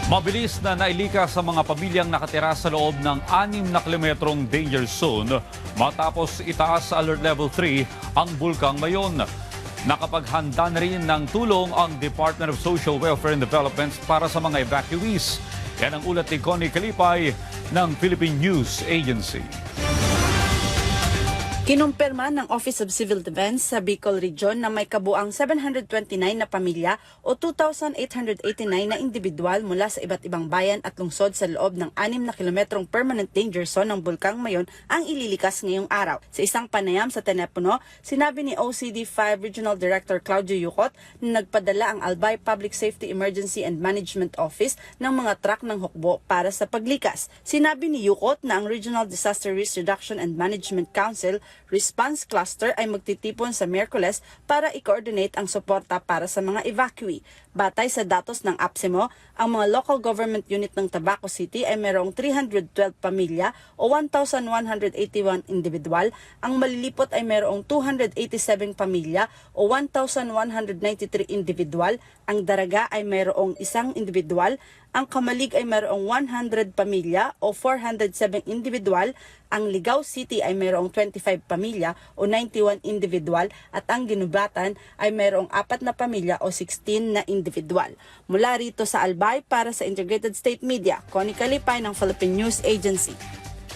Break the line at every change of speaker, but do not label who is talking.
Mabilis na nailikas sa mga pamilyang nakatira sa loob ng 6 na kilometrong danger zone matapos itaas sa Alert Level 3 ang Bulkang Mayon. Nakapaghanda na rin ng tulong ang Department of Social Welfare and Development para sa mga evacuees. Yan ang ulat ni Connie Kalipay ng Philippine News Agency.
Kinumpirma ng Office of Civil Defense sa Bicol Region na may kabuang 729 na pamilya o 2,889 na individual mula sa iba't ibang bayan at lungsod sa loob ng 6 na kilometrong permanent danger zone ng Bulkang Mayon ang ililikas ngayong araw. Sa isang panayam sa telepono, sinabi ni OCD-5 Regional Director Claudio Yucot na nagpadala ang Albay Public Safety Emergency and Management Office ng mga truck ng hukbo para sa paglikas. Sinabi ni Yucot na ang Regional Disaster Risk Reduction and Management Council Response Cluster ay magtitipon sa Miyerkules para i-coordinate ang suporta para sa mga evacuee. Batay sa datos ng APSEMO, ang mga local government unit ng Tabaco City ay mayroong 312 pamilya o 1,181 individual. Ang malilipot ay mayroong 287 pamilya o 1,193 individual. Ang Daraga ay mayroong 1 individual. Ang Kamalig ay mayroong 100 pamilya o 407 individual. Ang Ligao City ay mayroong 25 pamilya o 91 individual at ang Ginubatan ay mayroong 4 na pamilya o 16 na individual. Mula rito sa Albay para sa Integrated State Media, Connie Kalipay ng Philippine News Agency.